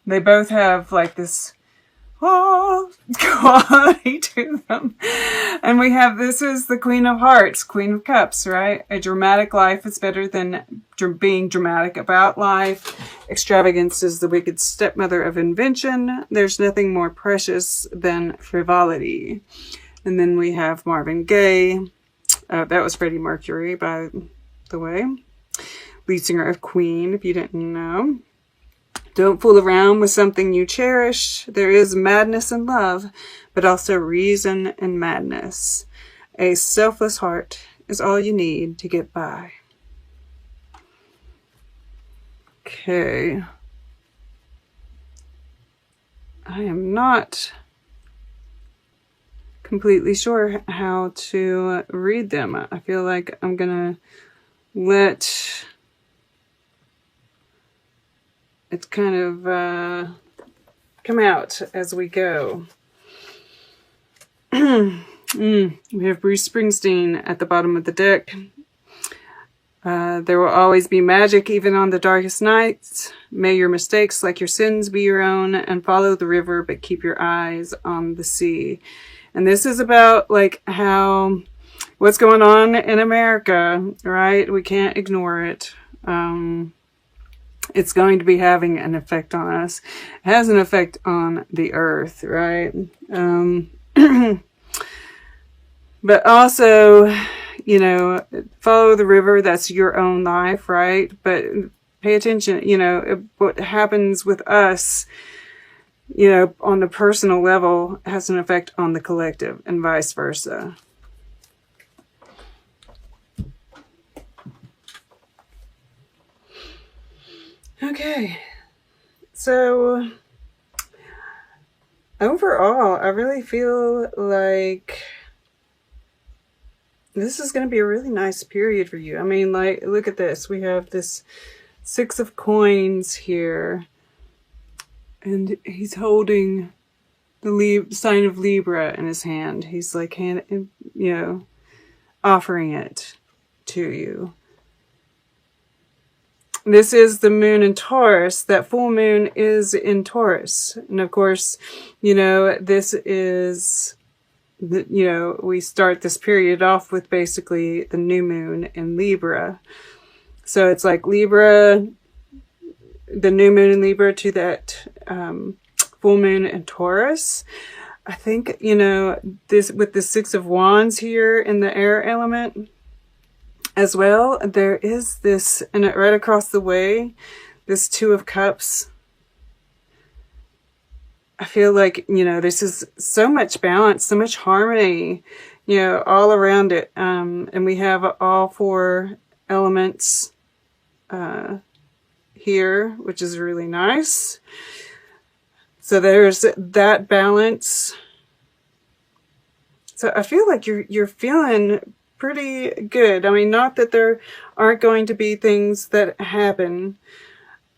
They both have like this quality to them. And we have, this is the Queen of Hearts, Queen of Cups, right? A dramatic life is better than being dramatic about life. Extravagance is the wicked stepmother of invention. There's nothing more precious than frivolity. And then we have Marvin Gaye. That was Freddie Mercury, by the way. Lead singer of Queen, if you didn't know. Don't fool around with something you cherish. There is madness in love, but also reason in madness. A selfless heart is all you need to get by. Okay. I am not completely sure how to read them. I feel like I'm gonna let it kind of come out as we go. We have Bruce Springsteen at the bottom of the deck. There will always be magic even on the darkest nights. May your mistakes like your sins be your own, and follow the river but keep your eyes on the sea. And this is about like how what's going on in America, right? We can't ignore it. It's going to be having an effect on us. It has an effect on the earth, right? But also, you know, follow the river. That's your own life, right? But pay attention, you know, what happens with us, you know, on the personal level has an effect on the collective and vice versa. Okay, so overall, I really feel like this is going to be a really nice period for you. I mean, like, look at this. We have this 6 of Coins here, and he's holding the sign of Libra in his hand. He's like, offering it to you. This is the moon in Taurus. That full moon is in Taurus. And of course, you know, this is, we start this period off with basically the new moon in Libra. So it's like Libra, the new moon in Libra to that full moon in Taurus. I think, you know, this with the 6 of Wands here in the air element, as well, there is this, and right across the way, this 2 of Cups. I feel like, you know, this is so much balance, so much harmony, you know, all around it. And we have all 4 elements here, which is really nice. So there's that balance. So I feel like you're feeling pretty good. I mean, not that there aren't going to be things that happen.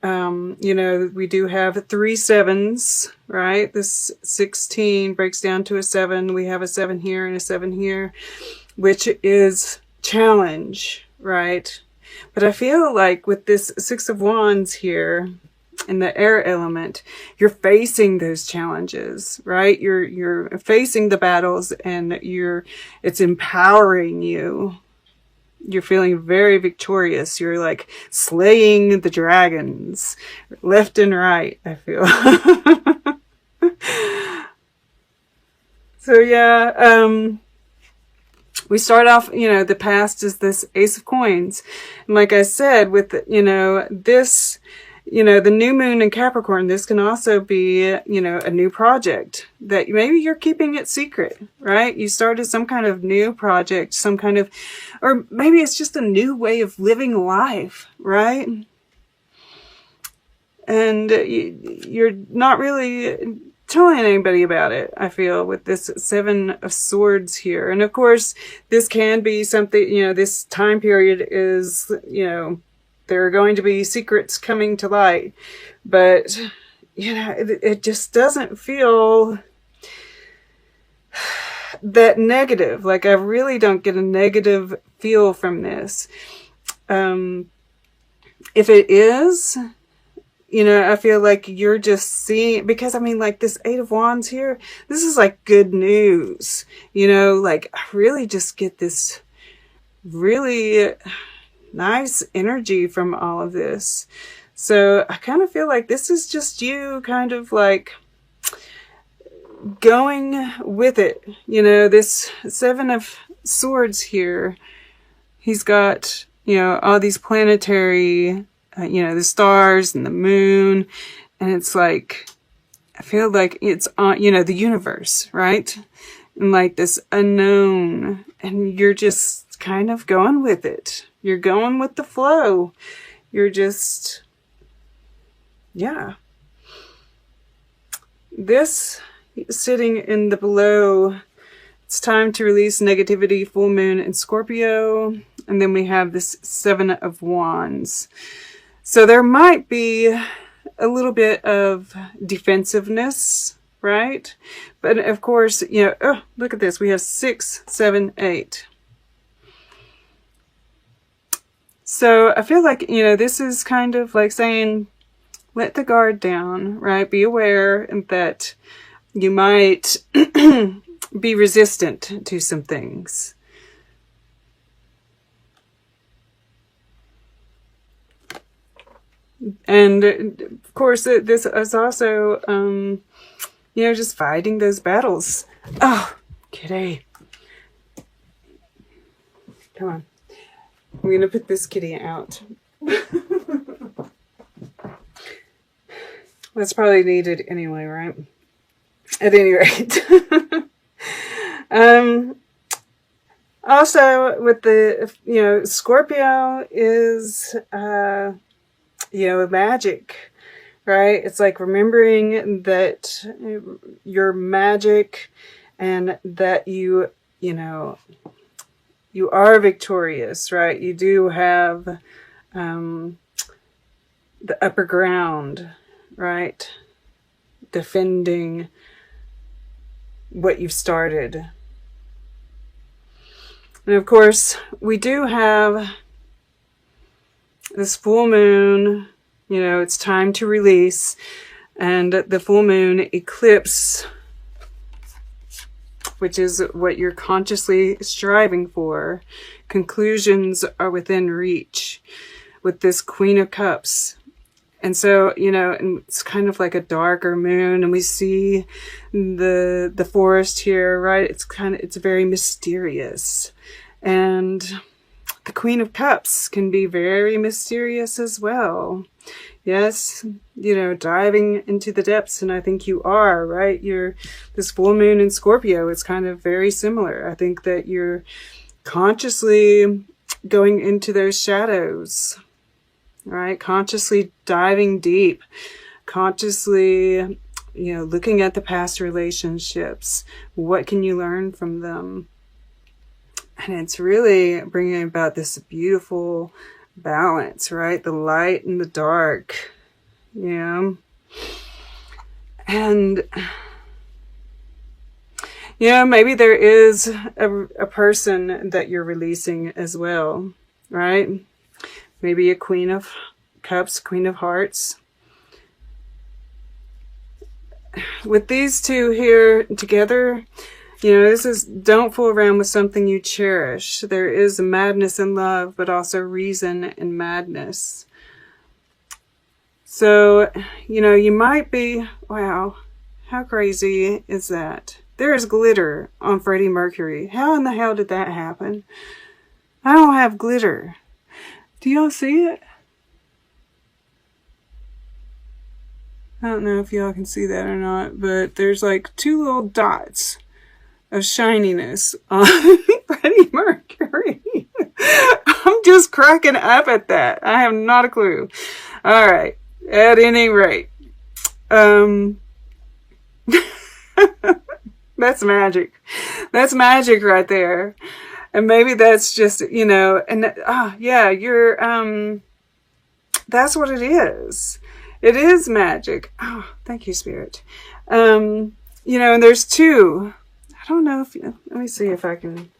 You know, we do have 3 7s, right? This 16 breaks down to a 7. We have a 7 here and a 7 here, which is challenge, right? But I feel like with this 6 of Wands here in the air element, you're facing those challenges, right? You're facing the battles, and it's empowering you. You're feeling very victorious. You're like slaying the dragons left and right, I feel. So yeah, we start off, you know, the past is this Ace of Coins. And like I said, with, you know, this, you know, the new moon in Capricorn, this can also be, you know, a new project that maybe you're keeping it secret, right? You started some kind of new project, some kind of, or maybe it's just a new way of living life, right? And you're not really telling anybody about it, I feel, with this 7 of Swords here. And of course, this can be something, you know, this time period is, you know, there are going to be secrets coming to light, but, you know, it just doesn't feel that negative. Like, I really don't get a negative feel from this. If it is, you know, I feel like you're just seeing, because I mean, like this Eight of Wands here, this is like good news, you know, like I really just get this really nice energy from all of this. So I kind of feel like this is just you kind of like going with it. You know, this Seven of Swords here, he's got, you know, all these planetary, you know, the stars and the moon. And it's like, I feel like it's on, you know, the universe, right? And like this unknown. And you're just kind of going with it. You're going with the flow. You're just, yeah. This sitting in the below, it's time to release negativity, full moon in Scorpio. And then we have this Seven of Wands. So there might be a little bit of defensiveness, right? But of course, you know, oh, look at this. We have 6, 7, 8. So I feel like, you know, this is kind of like saying, let the guard down, right? Be aware that you might be resistant to some things. And of course, this is also, you know, just fighting those battles. Oh, kitty. Come on. I'm going to put this kitty out. That's probably needed anyway, right? At any rate. Also, with the, you know, Scorpio is, you know, magic, right? It's like remembering that you're magic and that you know, you are victorious, right? You do have the upper ground, right? Defending what you've started. And of course, we do have this full moon, you know, it's time to release. And the full moon eclipse, which is what you're consciously striving for. Conclusions are within reach with this Queen of Cups. And so, you know, and it's kind of like a darker moon, and we see the forest here, right? It's very mysterious. And the Queen of Cups can be very mysterious as well. Yes, you know, diving into the depths, and I think you are, right? This full moon in Scorpio, it's kind of very similar. I think that you're consciously going into those shadows, right? Consciously diving deep, consciously, you know, looking at the past relationships. What can you learn from them? And it's really bringing about this beautiful balance, right? The light and the dark, you know? And, you know, maybe there is a person that you're releasing as well, right? Maybe a Queen of Cups, Queen of Hearts. With these two here together, you know, this is, don't fool around with something you cherish. There is madness in love, but also reason in madness. So, you know, you might be, wow, how crazy is that? There is glitter on Freddie Mercury. How in the hell did that happen? I don't have glitter. Do y'all see it? I don't know if y'all can see that or not, but there's like 2 little dots of shininess on Freddie Mercury. I'm just cracking up at that. I have not a clue. All right. At any rate, that's magic. That's magic right there. And maybe that's just, you know, and yeah, you're, that's what it is. It is magic. Oh, thank you, Spirit. You know, and there's 2. I don't know if, let me see if I can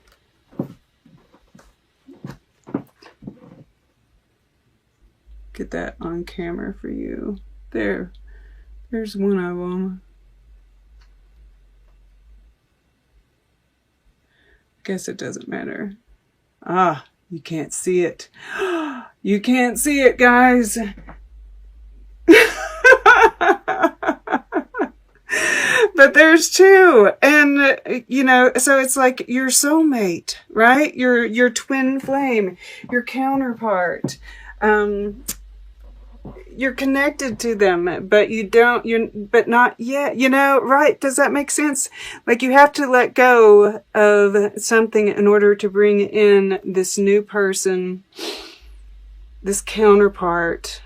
get that on camera for you. There's one of them. Guess it doesn't matter. Ah, you can't see it. You can't see it, guys. But there's two. And, you know, so it's like your soulmate, right? Your twin flame, your counterpart. You're connected to them, but but not yet, you know, right? Does that make sense? Like, you have to let go of something in order to bring in this new person, this counterpart.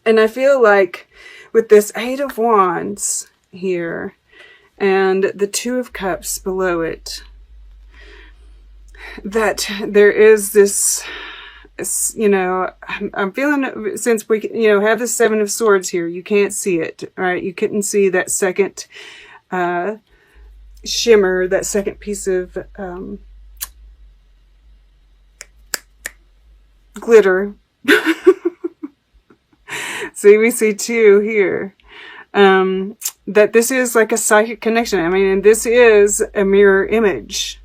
And I feel like with this Eight of Wands here and the Two of Cups below it, that there is this, you know, I'm feeling, since we, you know, have the Seven of Swords here, you can't see it, right? You couldn't see that second shimmer, that second piece of glitter. See, we see two here. That this is like a psychic connection. I mean, and this is a mirror image,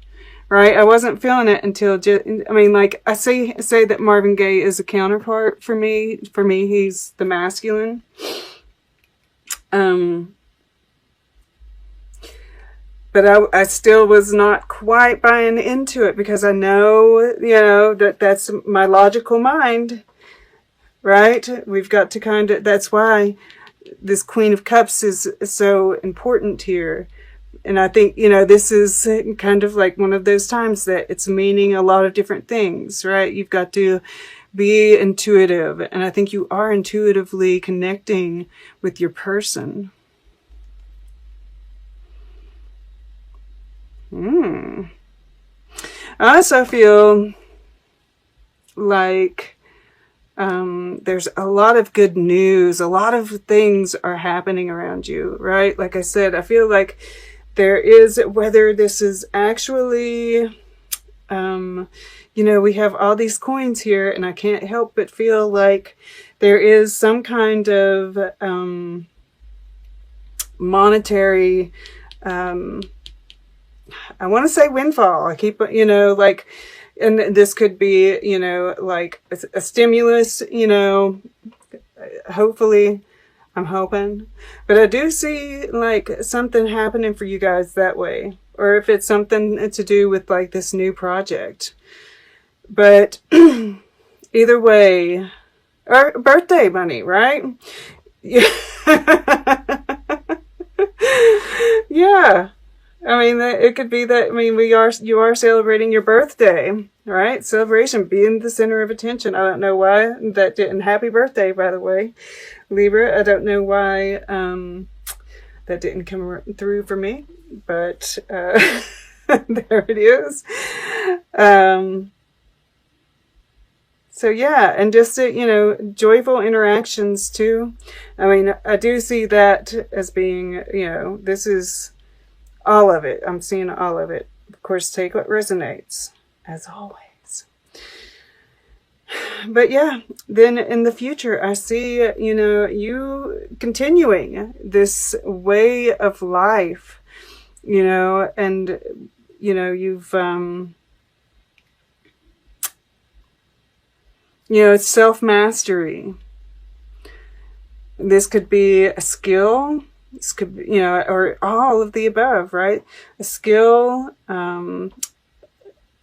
right? I wasn't feeling it until just, I mean, like, I say that Marvin Gaye is a counterpart for me. For me, he's the masculine. But I still was not quite buying into it, because I know, you know, that's my logical mind. Right? We've got to kind of, that's why this Queen of Cups is so important here. And I think, you know, this is kind of like one of those times that it's meaning a lot of different things, right? You've got to be intuitive. And I think you are intuitively connecting with your person. I also feel like there's a lot of good news. A lot of things are happening around you, right? Like I said, I feel like there is, whether this is actually, you know, we have all these coins here, and I can't help but feel like there is some kind of monetary, I want to say windfall. I keep, you know, like, and this could be, you know, like a stimulus, you know, hopefully, I'm hoping. But I do see like something happening for you guys that way. Or if it's something to do with like this new project. But either way, or birthday money, right? Yeah. Yeah. I mean, it could be that, I mean, you are celebrating your birthday, right? Celebration, being the center of attention. I don't know why that didn't, happy birthday, by the way, Libra. I don't know why, that didn't come through for me, but, there it is. So yeah, and just, you know, joyful interactions too. I mean, I do see that as being, you know, this is all of it. I'm seeing all of it. Of course, take what resonates, as always. But yeah, then in the future, I see, you know, you continuing this way of life, you know, and, you know, you've, you know, it's self-mastery. This could be a skill. This could be, you know, or all of the above, right? A skill,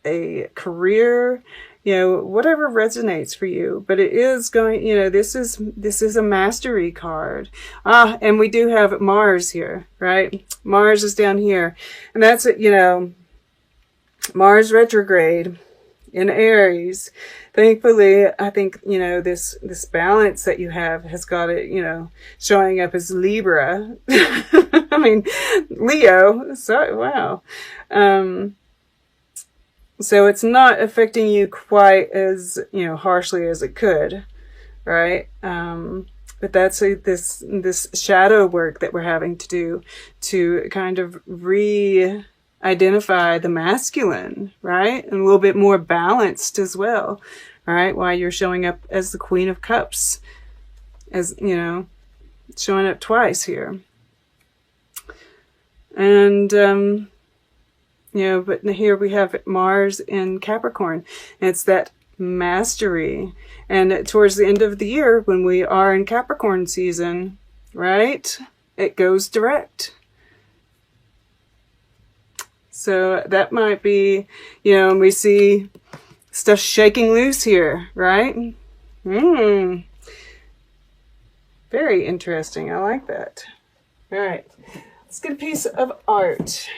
a career, you know, whatever resonates for you. But it is going, you know, this is a mastery card. And we do have Mars here, right? Mars is down here. And that's, you know, Mars retrograde in Aries. Thankfully, I think, you know, this balance that you have has got it, you know, showing up as Libra. I mean, Leo. So, wow. So it's not affecting you quite as, you know, harshly as it could, right? But that's this shadow work that we're having to do to kind of identify the masculine, right? And a little bit more balanced as well, right? While you're showing up as the Queen of Cups, as, you know, showing up twice here. And, you know, but here we have Mars in Capricorn. And it's that mastery. And towards the end of the year, when we are in Capricorn season, right, it goes direct. So that might be, you know, and we see stuff shaking loose here, right? Very interesting. I like that. All right. Let's get a piece of art.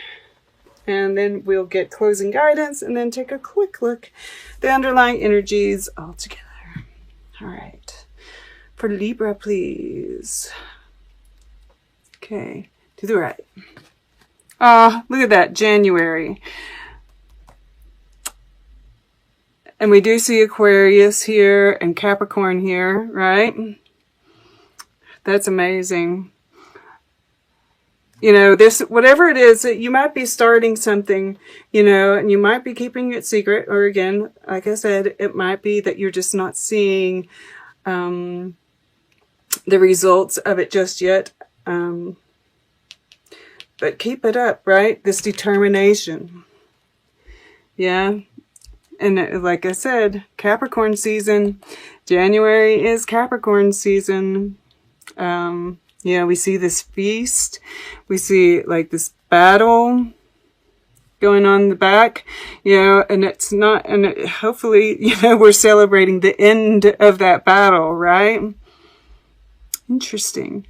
And then we'll get closing guidance and then take a quick look at the underlying energies all together. All right. For Libra, please. Okay. To the right. Ah, look at that. January. And we do see Aquarius here and Capricorn here, right? That's amazing. You know, this, whatever it is, that you might be starting something, you know, and you might be keeping it secret. Or again, like I said, it might be that you're just not seeing the results of it just yet. But keep it up, right? This determination. Yeah. And like I said, Capricorn season. January is Capricorn season. Yeah, we see this feast. We see like this battle going on in the back, you know, and it's not, and hopefully, you know, we're celebrating the end of that battle, right? Interesting.